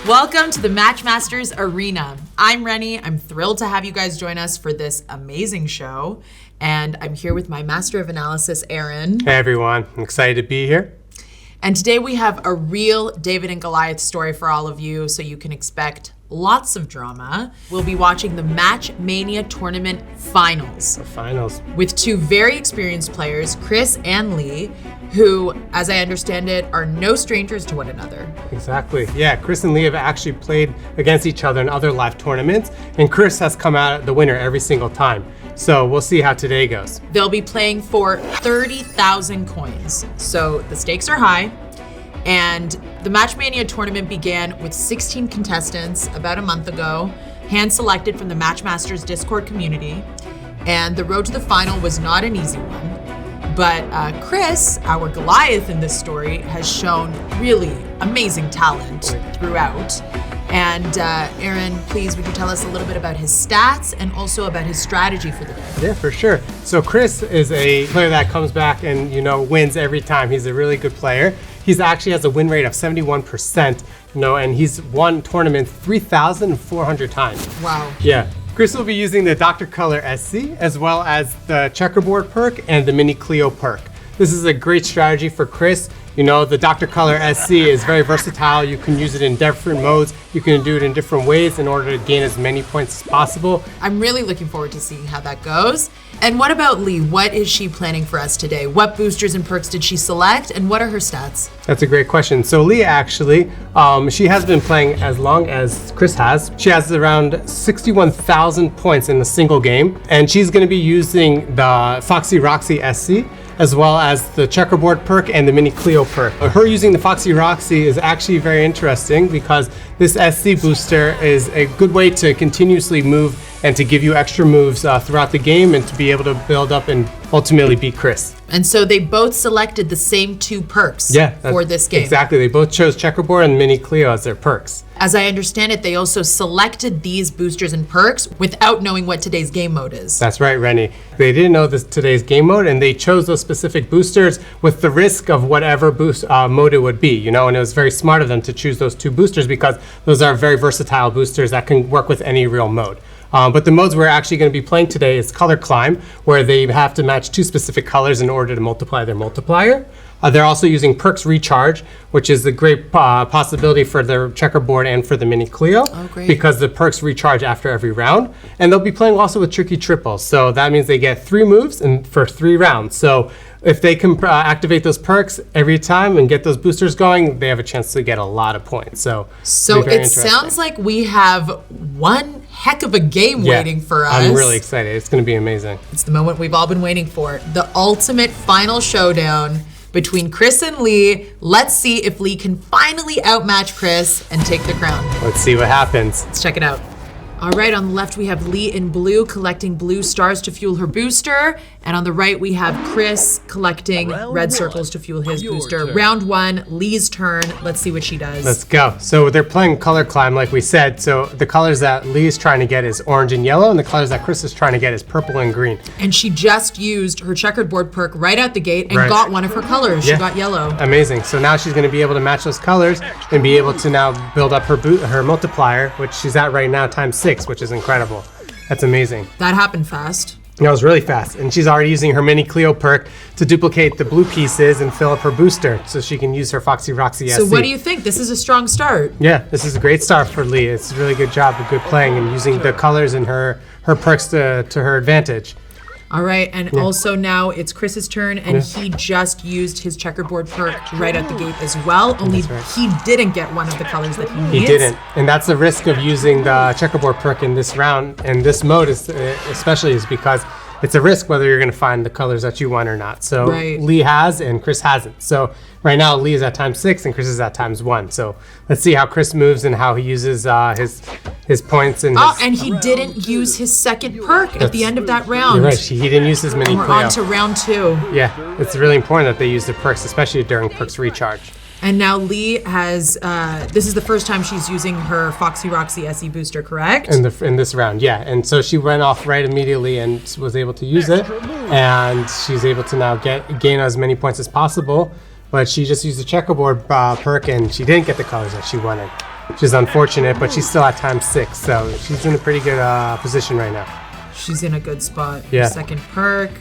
Welcome to the Matchmasters Arena. I'm Rennie. I'm thrilled to have you guys join us for this amazing show. And I'm here with my Master of Analysis, Aaron. Hey everyone, I'm excited to be here. And today we have a real David and Goliath story for all of you, so you can expect lots of drama. We'll be watching the Match Mania tournament finals. The finals. With two very experienced players, Chris and Lee, who, as I understand it, are no strangers to one another. Exactly. Yeah, Chris and Lee have actually played against each other in other live tournaments, and Chris has come out the winner every single time. So we'll see how today goes. They'll be playing for 30,000 coins. So the stakes are high. And the Match Mania tournament began with 16 contestants about a month ago, hand-selected from the Matchmasters Discord community. And the road to the final was not an easy one. But Chris, our Goliath in this story, has shown really amazing talent throughout. And Aaron, please, would you tell us a little bit about his stats and also about his strategy for the day? Yeah, for sure. So Chris is a player that comes back and, wins every time. He's a really good player. He's actually has a win rate of 71%, and he's won tournaments 3,400 times. Wow. Yeah. Chris will be using the Dr. Color SC as well as the checkerboard perk and the mini Cleo perk. This is a great strategy for Chris. The Dr. Color SC is very versatile. You can use it in different modes. You can do it in different ways in order to gain as many points as possible. I'm really looking forward to seeing how that goes. And what about Lee? What is she planning for us today? What boosters and perks did she select, and what are her stats? That's a great question. So Lee actually, she has been playing as long as Chris has. She has around 61,000 points in a single game, and she's going to be using the Foxy Roxy SC, as well as the checkerboard perk and the mini Cleo perk. Her using the Foxy Roxy is actually very interesting because this SC booster is a good way to continuously move and to give you extra moves throughout the game and to be able to build up and ultimately beat Chris. And so they both selected the same two perks for this game. Exactly, they both chose checkerboard and mini Cleo as their perks. As I understand it, they also selected these boosters and perks without knowing what today's game mode is. That's right, Rennie. They didn't know today's game mode, and they chose those specific boosters with the risk of whatever boost mode it would be, and it was very smart of them to choose those two boosters because those are very versatile boosters that can work with any real mode. But the modes we're actually going to be playing today is Color Climb, where they have to match two specific colors in order to multiply their multiplier. They're also using Perks Recharge, which is a great possibility for their checkerboard and for the mini Cleo, because the perks recharge after every round. And they'll be playing also with Tricky Triples, so that means they get 3 moves for 3 rounds. So if they can activate those perks every time and get those boosters going, they have a chance to get a lot of points. So it sounds like we have one heck of a game waiting for us. I'm really excited. It's going to be amazing. It's the moment we've all been waiting for. The ultimate final showdown between Chris and Lee. Let's see if Lee can finally outmatch Chris and take the crown. Let's see what happens. Let's check it out. All right, on the left we have Lee in blue collecting blue stars to fuel her booster. And on the right we have Chris collecting red circles to fuel his booster. Round 1, Lee's turn. Let's see what she does. Let's go. So they're playing Color Climb like we said. So the colors that Lee's trying to get is orange and yellow, and the colors that Chris is trying to get is purple and green. And she just used her checkered board perk right out the gate and got one of her colors. She got yellow. Amazing. So now she's going to be able to match those colors and be able to now build up her multiplier, which she's at right now ×6, which is incredible. That's amazing. That happened fast. That was really fast. And she's already using her mini Cleo perk to duplicate the blue pieces and fill up her booster so she can use her Foxy Roxy SC. So what do you think? This is a strong start. Yeah, this is a great start for Lee. It's a really good job of good playing and using the colors and her perks to her advantage. All right, and also now it's Chris's turn, and he just used his checkerboard perk right out the gate as well, only he didn't get one of the colors that he needs. He didn't, and that's the risk of using the checkerboard perk in this round, and this mode especially is because it's a risk whether you're going to find the colors that you want or not. So Lee has and Chris hasn't. So right now Lee is at ×6 and Chris is at ×1. So let's see how Chris moves and how he uses his points and and he didn't use his second perk at the end of that round. You're right, he didn't use his mini Cleo. We're on to round 2. Yeah, it's really important that they use the perks, especially during Perks Recharge. And now Lee has, this is the first time she's using her Foxy Roxy SE booster, correct? In this round, yeah. And so she went off right immediately and was able to use it. And she's able to now gain as many points as possible. But she just used the checkerboard perk and she didn't get the colors that she wanted. which is unfortunate, but she's still at ×6, so she's in a pretty good position right now. She's in a good spot. Yeah. Second perk.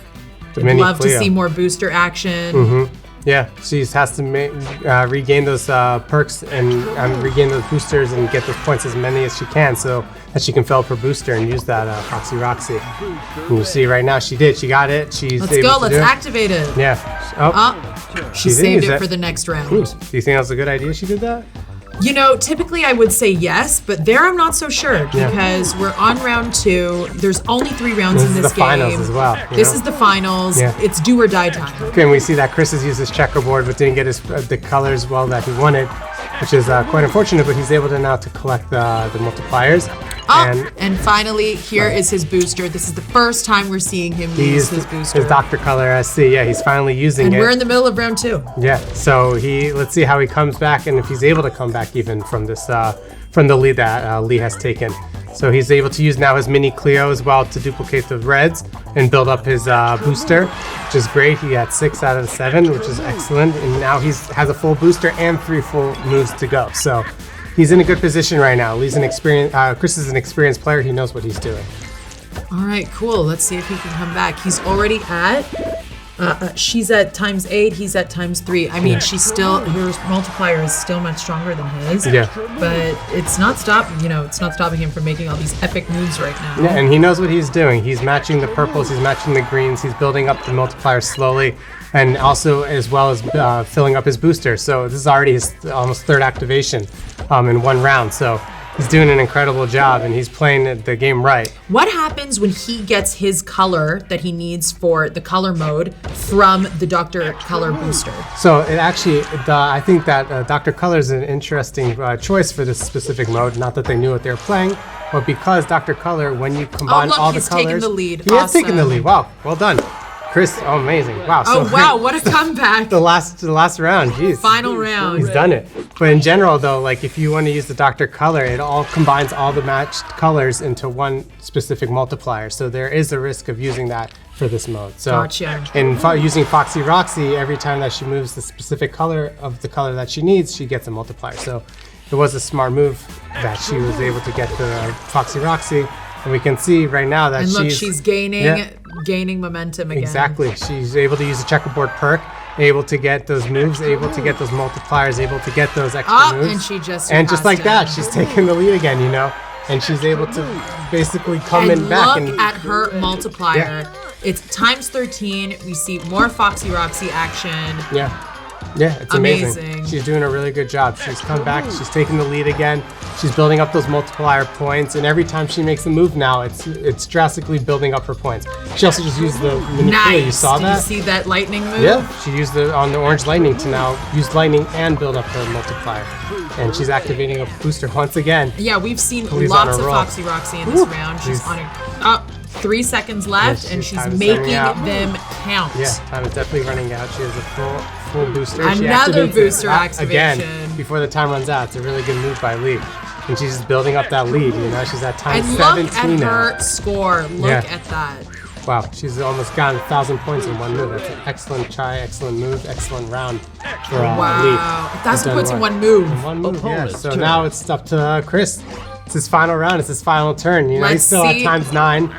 The I'd mini love to Cleo. see more booster action. Yeah, she has to regain those perks and regain those boosters and get those points, as many as she can, so that she can fill up her booster and use that Foxy Roxy. And you see right now she did. She got it. She's Let's able go. to Let's do it. activate it. Yeah. Oh, She didn't saved use it that. for the next round. Ooh, do you think that was a good idea she did that? You know, typically I would say yes, but there I'm not so sure Yeah. because we're on round 2. There's only 3 rounds in This is this the game. finals as well. This is the finals. Yeah. It's do or die time. Okay, and we see that Chris has used his checkerboard but didn't get his the colors well that he wanted, which is quite unfortunate, but he's able to now to collect the multipliers. And finally, here is his booster. This is the first time we're seeing him use his booster. his Dr. Color SC. Yeah, he's finally using And it. we're in the middle of round 2. Yeah, so let's see how he comes back and if he's able to come back even from this from the lead that Lee has taken. So he's able to use now his mini Cleo as well to duplicate the reds and build up his booster, which is great. He had 6 out of the 7, which is excellent. And now he has a full booster and 3 full moves to go. So he's in a good position right now. Chris is an experienced player. He knows what he's doing. All right, cool. Let's see if he can come back. He's already at, she's at ×8, he's at ×3. I mean, she's still, her multiplier is still much stronger than his. Yeah. But it's not stopping him from making all these epic moves right now. Yeah, and he knows what he's doing. He's matching the purples, he's matching the greens, he's building up the multiplier slowly, and also as well as filling up his booster. So this is already his almost 3rd activation in 1 round. So he's doing an incredible job, and he's playing the game right. What happens when he gets his color that he needs for the color mode from the Dr. Color booster? So it actually, I think that Dr. Color is an interesting choice for this specific mode. Not that they knew what they were playing, but because Dr. Color, when you combine look, all the he's colors, taking the lead. He has taken the Awesome. lead. Wow, well done, Chris. Oh, amazing. Wow. Oh, So wow, what a comeback. the last round. Jeez. Final round. He's done it. But in general, though, like if you want to use the Dr. Color, it all combines all the matched colors into one specific multiplier. So there is a risk of using that for this mode. So Gotcha. in using Foxy Roxy, every time that she moves the specific color of the color that she needs, she gets a multiplier. So it was a smart move that she was able to get the Foxy Roxy. And we can see right now that And look, she's gaining momentum again. Exactly. She's able to use a checkerboard perk, able to get those moves, able to get those multipliers, able to get those extra moves. And she just And just like that, surpassed she's taking the lead again, you know? And she's able to basically come in back. Look at her multiplier. Yeah. It's ×13. We see more Foxy Roxy action. Yeah, it's amazing. Amazing. She's doing a really good job. She's come back, she's taking the lead again. She's building up those multiplier points, and every time she makes a move now, it's drastically building up her points. She also just used the mini Cleo. You saw Did that? you see that lightning move? Yeah, she used on the orange lightning to now use lightning and build up her multiplier. And she's activating a booster once again. Yeah, we've seen Please lots on a of roll. Foxy Roxy in this round. She's on a 3 seconds left, Yes, and she's she's time is making running out. them count. Yeah, time is definitely running out. She has a full booster. She Another activates it booster again activation. before the time runs out. It's a really good move by Lee. And she's just building up that lead, you know? She's at time And 17 look at now. her score. Look Yeah. at that. Wow, she's almost gotten 1,000 points in 1 move. That's an excellent try, excellent move, excellent round for Lee. Wow. 1,000 Done points in well. 1 move. In 1 move, yeah. So now it's up to Chris. It's his final round. It's his final turn. You know, he's Let's still see. at ×9.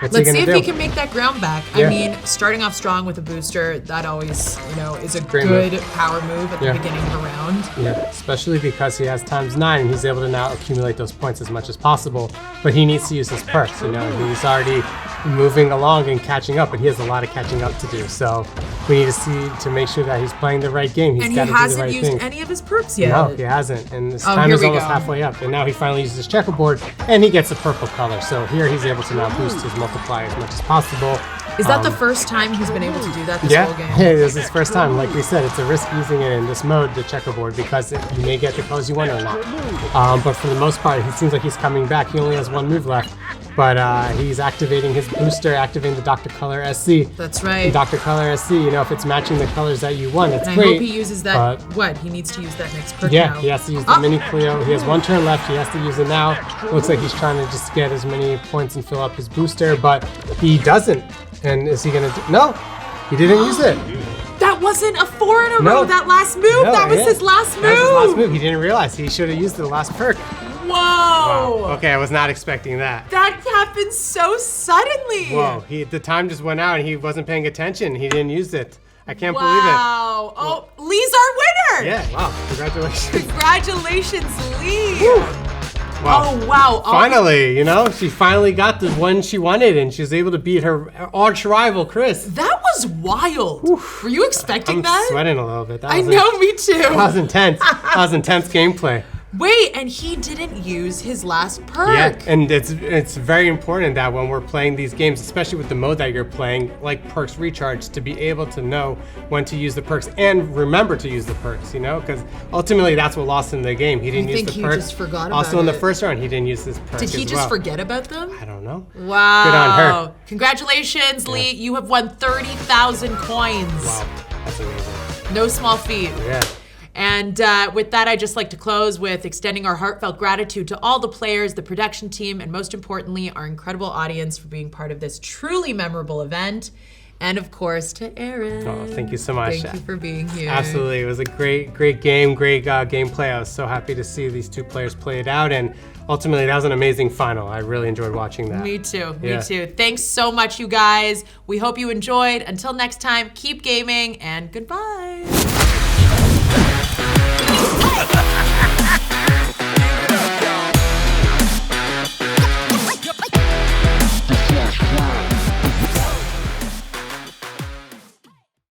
What's Let's he see gonna if do? he can make that ground back. Yeah. I mean, starting off strong with a booster, that always, is a Great good move. power move at Yeah. the beginning of a round. Yeah, especially because he has ×9 and he's able to now accumulate those points as much as possible. But he needs to use his perks, you know. He's already moving along and catching up, but he has a lot of catching up to do. So we need to make sure that he's playing the right game. He's And he got to do the hasn't right used things. any of his perks yet. No, he hasn't. And his Oh, time here is we almost go. halfway up. And now he finally uses his checkerboard and he gets a purple color. So here he's able to now boost his multiplier as much as possible. Is that the first time he's been able to do that this Yeah, whole game? it is his first time. Like we said, it's a risk using it in this mode, the checkerboard, because you may get the colors you want or not. But for the most part, it seems like he's coming back. He only has 1 move left. But he's activating his booster, activating the Dr. Color SC. That's right. Dr. Color SC, if it's matching the colors that you want, it's And I great. hope he uses that. What? He needs to use that next perk Yeah, now. he has to use the mini Cleo. He has 1 turn left. He has to use it now. Looks like he's trying to just get as many points and fill up his booster, but he doesn't. And is he going to do? No, he didn't use it. That that wasn't a 4 in a No. row, that last move. No, that was yeah. his last move. That was his last move. He didn't realize. He should have used the last perk. Whoa. Wow. Okay, I was not expecting that. That happened so suddenly. Whoa, the time just went out and he wasn't paying attention. He didn't use it. I can't believe Wow. Oh, Lee's our winner. it. Yeah, wow, congratulations. Congratulations, Lee. Wow. Oh, wow. Oh, Finally, you know, she finally got the one she wanted and she was able to beat her arch rival, Chris. that was wild. Were you expecting I'm that? sweating a little bit. That I was know, me too. That was intense. That was intense gameplay. Wait, and he didn't use his last perk. Yeah, and it's very important that when we're playing these games, especially with the mode that you're playing, like perks recharge, to be able to know when to use the perks and remember to use the perks, you know? Because ultimately that's what lost him the game. He didn't You use think the he perks. just forgot about Also in the it? first round, he didn't use this perk Did he as just well. forget about them? I don't know. Wow. Good on her. Congratulations, Lee. You have won 30,000 coins. Wow, that's amazing. No small feat. Yeah. And with that, I'd just like to close with extending our heartfelt gratitude to all the players, the production team, and most importantly, our incredible audience for being part of this truly memorable event. And of course, to Aaron. Oh, thank you so much. Thank you for being here. Absolutely, it was a great game, great gameplay. I was so happy to see these two players play it out, and ultimately that was an amazing final. I really enjoyed watching that. Me too, Yeah. me too. Thanks so much, you guys. We hope you enjoyed. Until next time, keep gaming and goodbye.